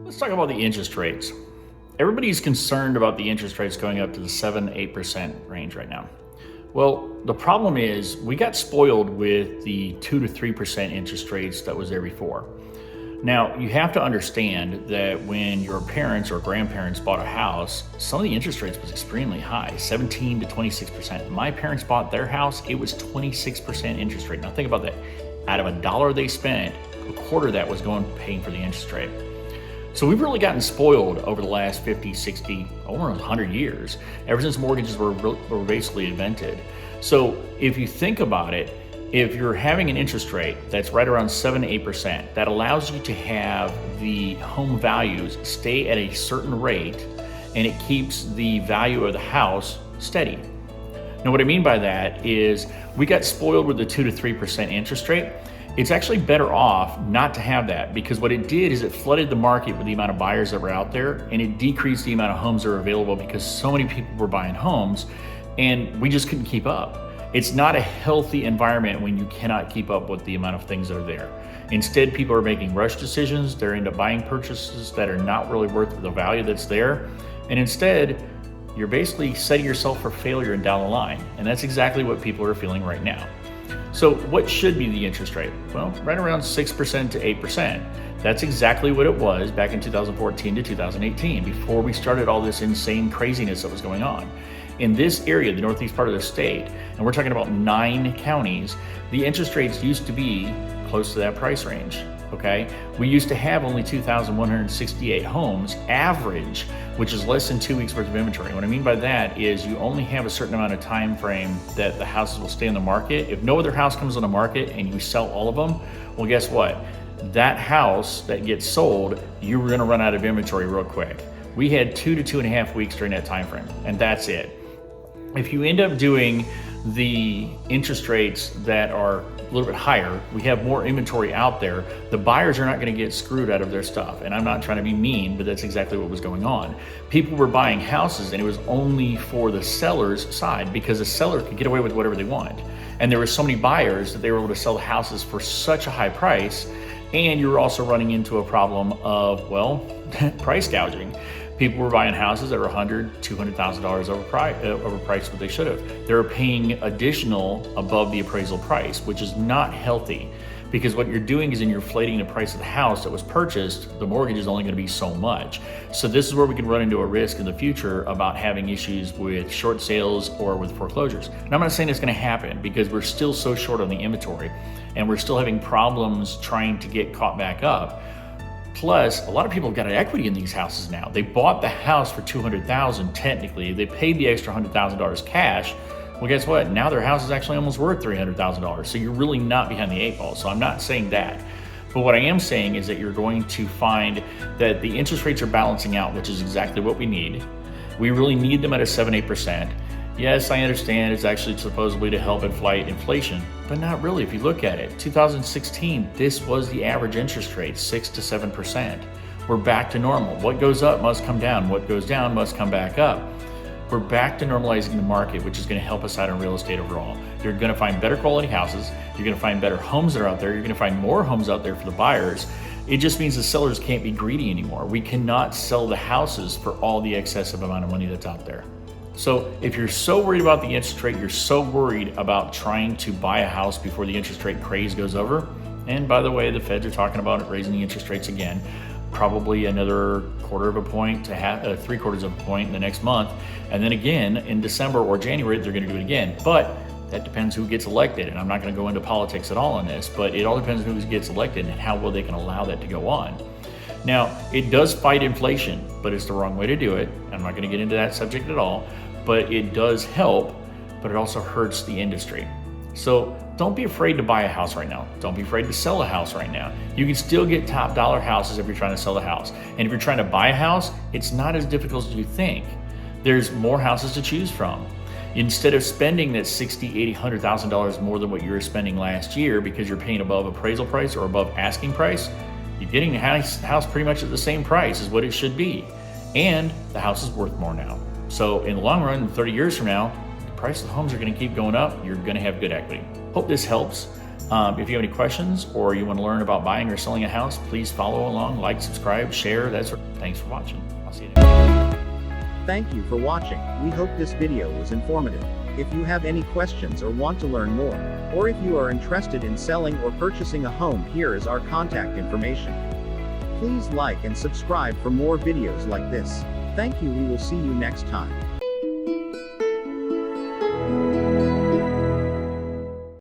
Let's talk about the interest rates. Everybody's concerned about the interest rates going up to the 7-8% range right now. Well, the problem is we got spoiled with the 2 to 3% interest rates that was there before. Now, you have to understand that when your parents or grandparents bought a house, some of the interest rates was extremely high, 17 to 26%. My parents bought their house, it was 26% interest rate. Now think about that. Out of $1 they spent, a quarter of that was going paying for the interest rate. So we've really gotten spoiled over the last 50, 60, over 100 years, ever since mortgages were basically invented. So if you think about it, if you're having an interest rate that's right around 7 to 8%, that allows you to have the home values stay at a certain rate, and it keeps the value of the house steady. Now, what I mean by that is we got spoiled with the 2 to 3% interest rate. It's actually better off not to have that, because what it did is it flooded the market with the amount of buyers that were out there, and it decreased the amount of homes that are available because so many people were buying homes and we just couldn't keep up. It's not a healthy environment when you cannot keep up with the amount of things that are there. Instead, people are making rush decisions. They're into buying purchases that are not really worth the value that's there. And instead, you're basically setting yourself for failure and down the line. And that's exactly what people are feeling right now. So what should be the interest rate? Well, right around 6% to 8%. That's exactly what it was back in 2014 to 2018, before we started all this insane craziness that was going on. In this area, the northeast part of the state, and we're talking about 9 counties, the interest rates used to be close to that price range, okay? We used to have only 2,168 homes average, which is less than 2 weeks worth of inventory. What I mean by that is you only have a certain amount of time frame that the houses will stay on the market. If no other house comes on the market and you sell all of them, well, guess what? That house that gets sold, you're gonna run out of inventory real quick. We had 2 to 2.5 weeks during that time frame, and that's it. If you end up doing the interest rates that are a little bit higher, we have more inventory out there, the buyers are not going to get screwed out of their stuff. And I'm not trying to be mean, but that's exactly what was going on. People were buying houses and it was only for the seller's side, because the seller could get away with whatever they want. And there were so many buyers that they were able to sell the houses for such a high price. And you were also running into a problem of, well, price gouging. People were buying houses that were $100,000, $200,000 overpriced what they should have. They were paying additional above the appraisal price, which is not healthy, because what you're doing is you're inflating the price of the house that was purchased. The mortgage is only going to be so much. So this is where we can run into a risk in the future about having issues with short sales or with foreclosures. And I'm not saying it's going to happen, because we're still so short on the inventory and we're still having problems trying to get caught back up. Plus, a lot of people have got an equity in these houses now. They bought the house for $200,000 technically. They paid the extra $100,000 cash. Well, guess what? Now their house is actually almost worth $300,000. So you're really not behind the 8 ball. So I'm not saying that. But what I am saying is that you're going to find that the interest rates are balancing out, which is exactly what we need. We really need them at a 7-8%. Yes, I understand it's actually supposedly to help fight inflation, but not really. If you look at it, 2016, this was the average interest rate, 6 to 7%. We're back to normal. What goes up must come down. What goes down must come back up. We're back to normalizing the market, which is going to help us out in real estate overall. You're going to find better quality houses. You're going to find better homes that are out there. You're going to find more homes out there for the buyers. It just means the sellers can't be greedy anymore. We cannot sell the houses for all the excessive amount of money that's out there. So if you're so worried about the interest rate, you're so worried about trying to buy a house before the interest rate craze goes over, and by the way, the Feds are talking about raising the interest rates again, probably another 1/4 of a point to 3/4 of a point in the next month, and then again in December or January they're going to do it again. But that depends who gets elected, and I'm not going to go into politics at all on this, but it all depends on who gets elected and how well they can allow that to go on. Now, it does fight inflation, but it's the wrong way to do it. I'm not going to get into that subject at all, but it does help, but it also hurts the industry. So don't be afraid to buy a house right now. Don't be afraid to sell a house right now. You can still get top dollar houses if you're trying to sell a house. And if you're trying to buy a house, it's not as difficult as you think. There's more houses to choose from. Instead of spending that $60,000, $80,000, $100,000 more than what you were spending last year because you're paying above appraisal price or above asking price, you're getting the house pretty much at the same price as what it should be. And the house is worth more now. So in the long run, 30 years from now, the price of the homes are going to keep going up. You're going to have good equity. Hope this helps. If you have any questions or you want to learn about buying or selling a house, please follow along, like, subscribe, share. Thanks for watching. I'll see you next time. Thank you for watching. We hope this video was informative. If you have any questions or want to learn more, or if you are interested in selling or purchasing a home, here is our contact information. Please like and subscribe for more videos like this. Thank you. We will see you next time.